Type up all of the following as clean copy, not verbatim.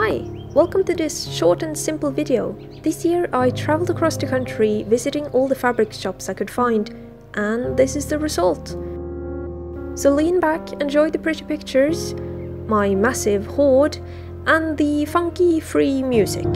Hi! Welcome to this short and simple video. This year I traveled across the country visiting all the fabric shops I could find, and this is the result. So lean back, enjoy the pretty pictures, my massive hoard, and the funky free music.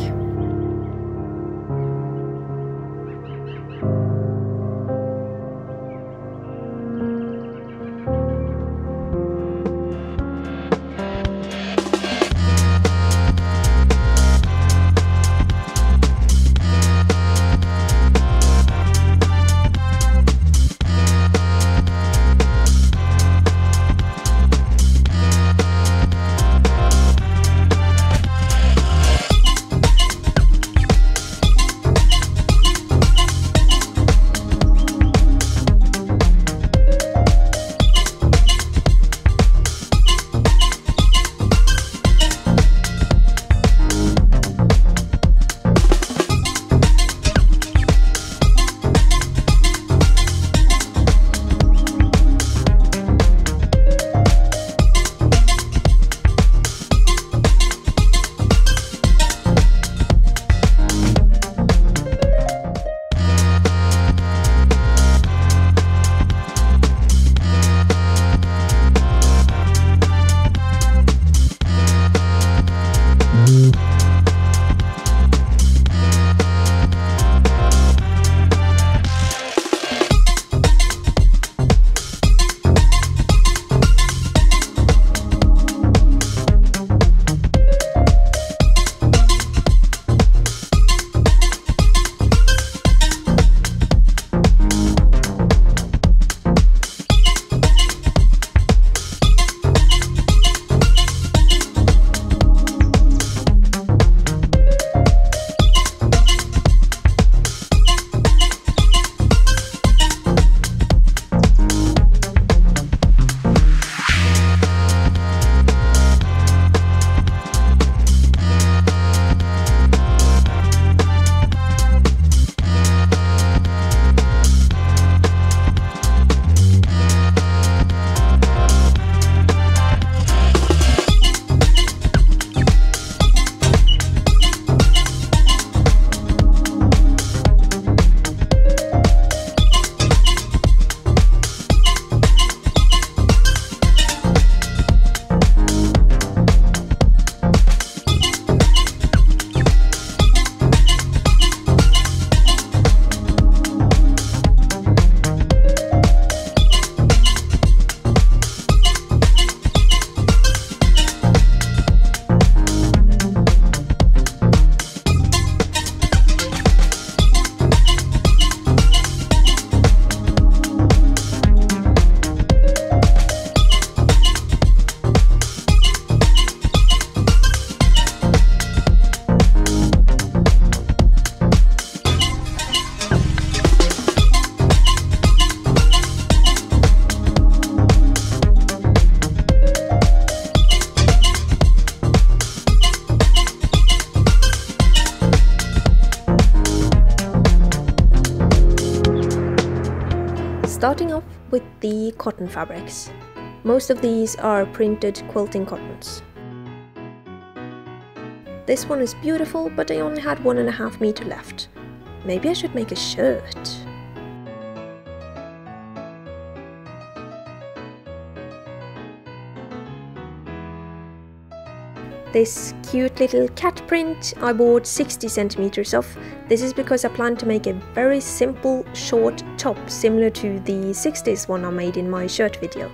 Starting off with the cotton fabrics. Most of these are printed quilting cottons. This one is beautiful, but I only had 1.5 meters left. Maybe I should make a shirt. This cute little cat print I bought 60 centimeters of. This is because I plan to make a very simple short top similar to the 60s one I made in my shirt video.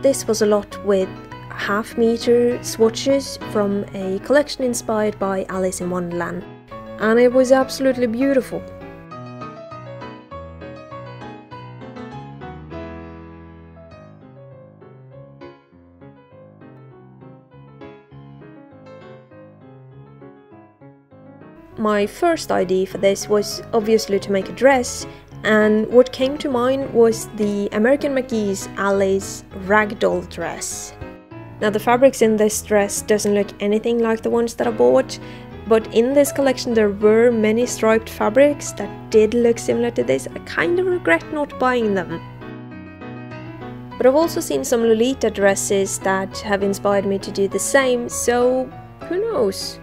This was a lot with 1/2 meter swatches from a collection inspired by Alice in Wonderland, and it was absolutely beautiful. My first idea for this was obviously to make a dress, and what came to mind was the American McGee's Alice ragdoll dress. Now the fabrics in this dress doesn't look anything like the ones that I bought, but in this collection there were many striped fabrics that did look similar to this. I kind of regret not buying them. But I've also seen some Lolita dresses that have inspired me to do the same, so who knows?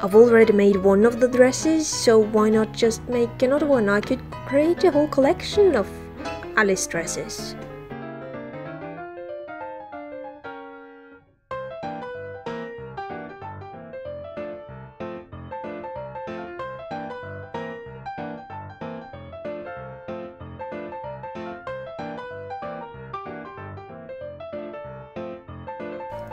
I've already made one of the dresses, so why not just make another one? I could create a whole collection of Alice dresses.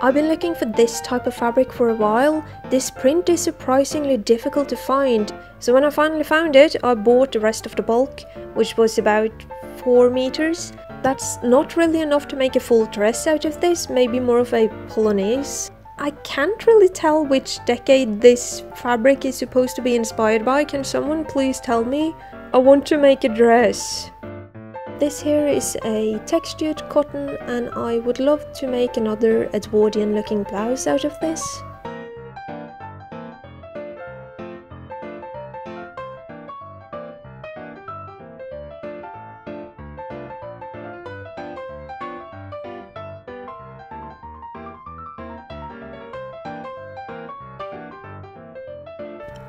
I've been looking for this type of fabric for a while. This print is surprisingly difficult to find, so when I finally found it, I bought the rest of the bulk, which was about 4 meters. That's not really enough to make a full dress out of this, maybe more of a polonaise. I can't really tell which decade this fabric is supposed to be inspired by. Can someone please tell me? I want to make a dress. This here is a textured cotton, and I would love to make another Edwardian looking blouse out of this.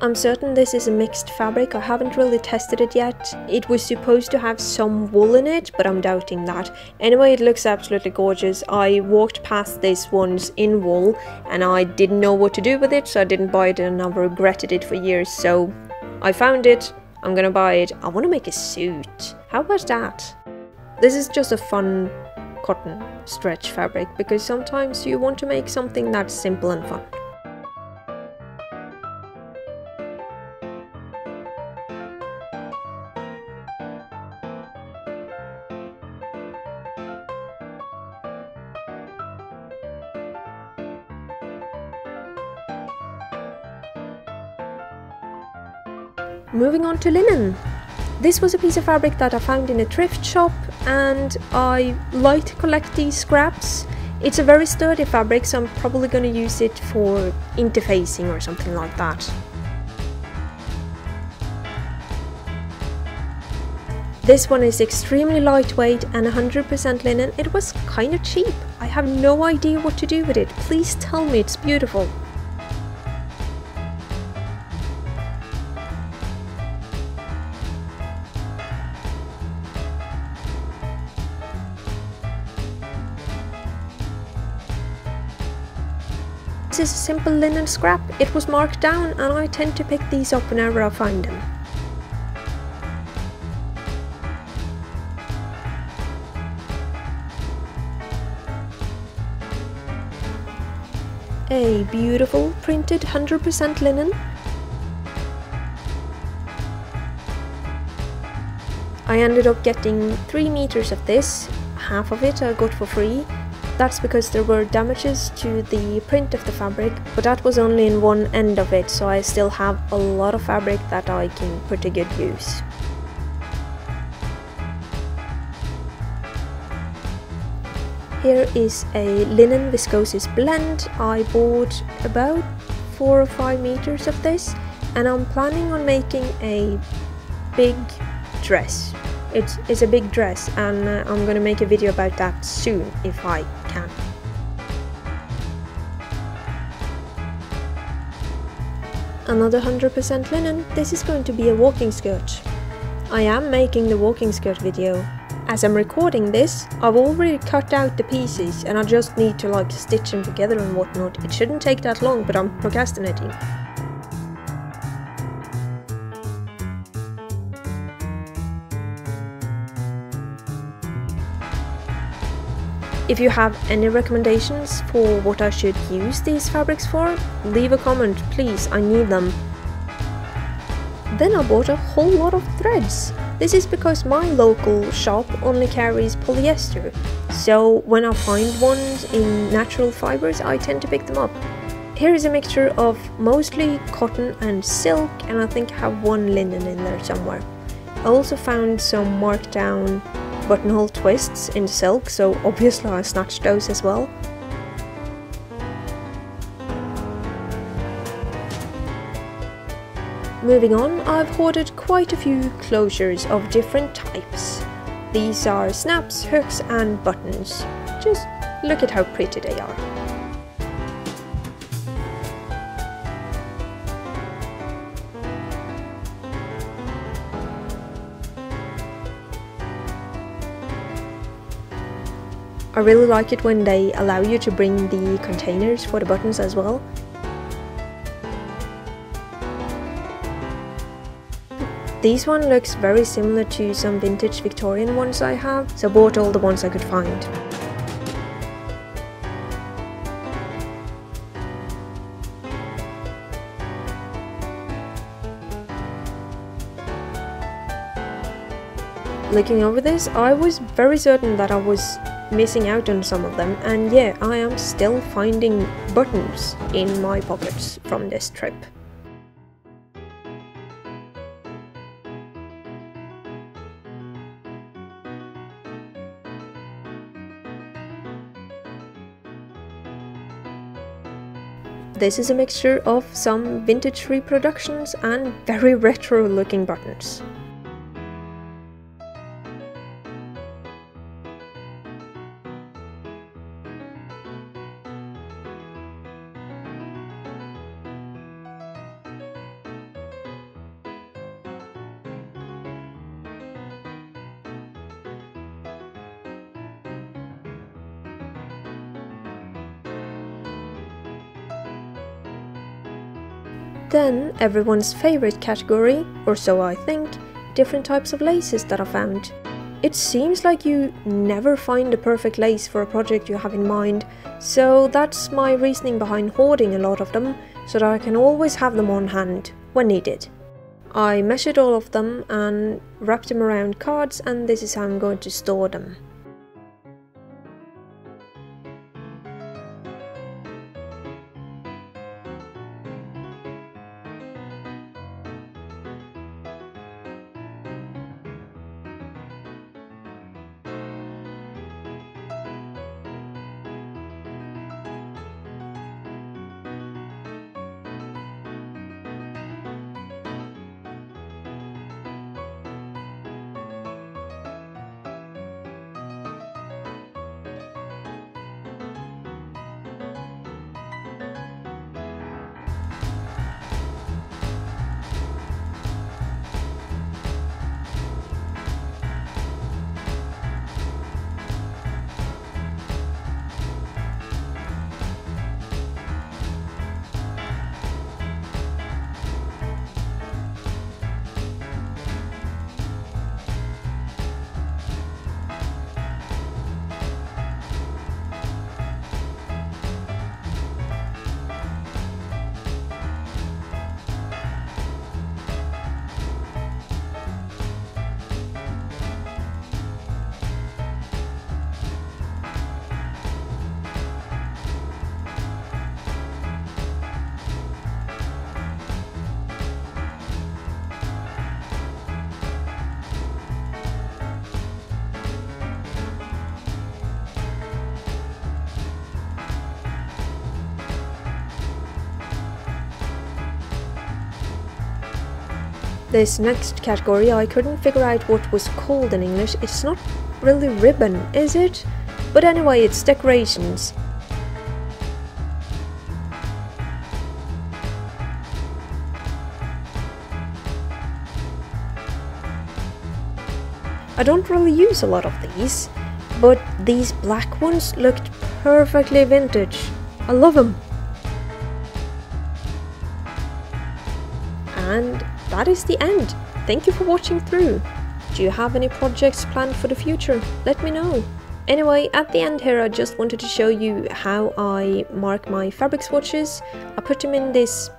I'm certain this is a mixed fabric. I haven't really tested it yet. It was supposed to have some wool in it, but I'm doubting that. Anyway, it looks absolutely gorgeous. I walked past this once in wool and I didn't know what to do with it, so I didn't buy it and I've regretted it for years. So I found it, I'm gonna buy it. I want to make a suit. How about that? This is just a fun cotton stretch fabric, because sometimes you want to make something that's simple and fun. Moving on to linen. This was a piece of fabric that I found in a thrift shop, and I like to collect these scraps. It's a very sturdy fabric, so I'm probably going to use it for interfacing or something like that. This one is extremely lightweight and 100% linen. It was kind of cheap. I have no idea what to do with it. Please tell me it's beautiful. This is a simple linen scrap. It was marked down, and I tend to pick these up whenever I find them. A beautiful printed 100% linen. I ended up getting 3 meters of this. Half of it I got for free. That's because there were damages to the print of the fabric, but that was only in one end of it, so I still have a lot of fabric that I can put to good use. Here is a linen viscose blend. I bought about 4 or 5 meters of this, and I'm planning on making a big dress. It's a big dress, and I'm gonna make a video about that soon if I can. Another 100% linen. This is going to be a walking skirt. I am making the walking skirt video. As I'm recording this, I've already cut out the pieces and I just need to like stitch them together and whatnot. It shouldn't take that long, but I'm procrastinating. If you have any recommendations for what I should use these fabrics for, leave a comment, please, I need them. Then I bought a whole lot of threads. This is because my local shop only carries polyester, so when I find ones in natural fibers, I tend to pick them up. Here is a mixture of mostly cotton and silk, and I think I have one linen in there somewhere. I also found some marked down buttonhole twists in silk, so obviously I snatched those as well. Moving on, I've ordered quite a few closures of different types. These are snaps, hooks and buttons. Just look at how pretty they are. I really like it when they allow you to bring the containers for the buttons as well. This one looks very similar to some vintage Victorian ones I have, so I bought all the ones I could find. Looking over this, I was very certain that I was missing out on some of them, and yeah, I am still finding buttons in my pockets from this trip. This is a mixture of some vintage reproductions and very retro looking buttons. Then everyone's favorite category, or so I think, different types of laces that I found. It seems like you never find the perfect lace for a project you have in mind, so that's my reasoning behind hoarding a lot of them, so that I can always have them on hand when needed. I measured all of them and wrapped them around cards, and this is how I'm going to store them. This next category, I couldn't figure out what was called in English. It's not really ribbon, is it? But anyway, it's decorations. I don't really use a lot of these, but these black ones looked perfectly vintage. I love them. And that is the end. Thank you for watching through. Do you have any projects planned for the future? Let me know. Anyway, at the end here I just wanted to show you how I mark my fabric swatches. I put them in this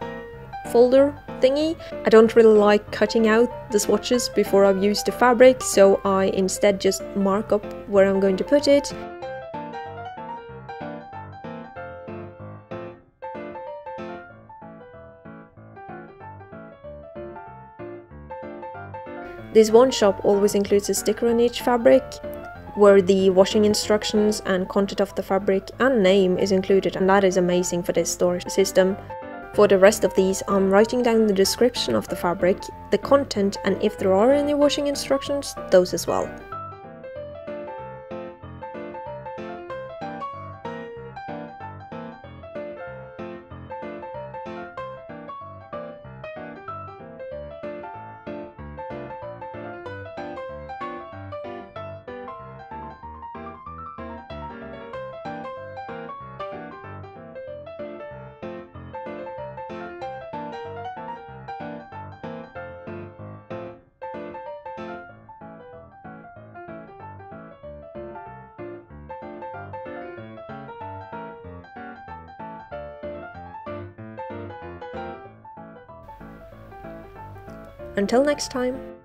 folder thingy. I don't really like cutting out the swatches before I've used the fabric, so I instead just mark up where I'm going to put it. This one shop always includes a sticker on each fabric, where the washing instructions and content of the fabric and name is included, and that is amazing for this storage system. For the rest of these, I'm writing down the description of the fabric, the content, and if there are any washing instructions, those as well. Until next time.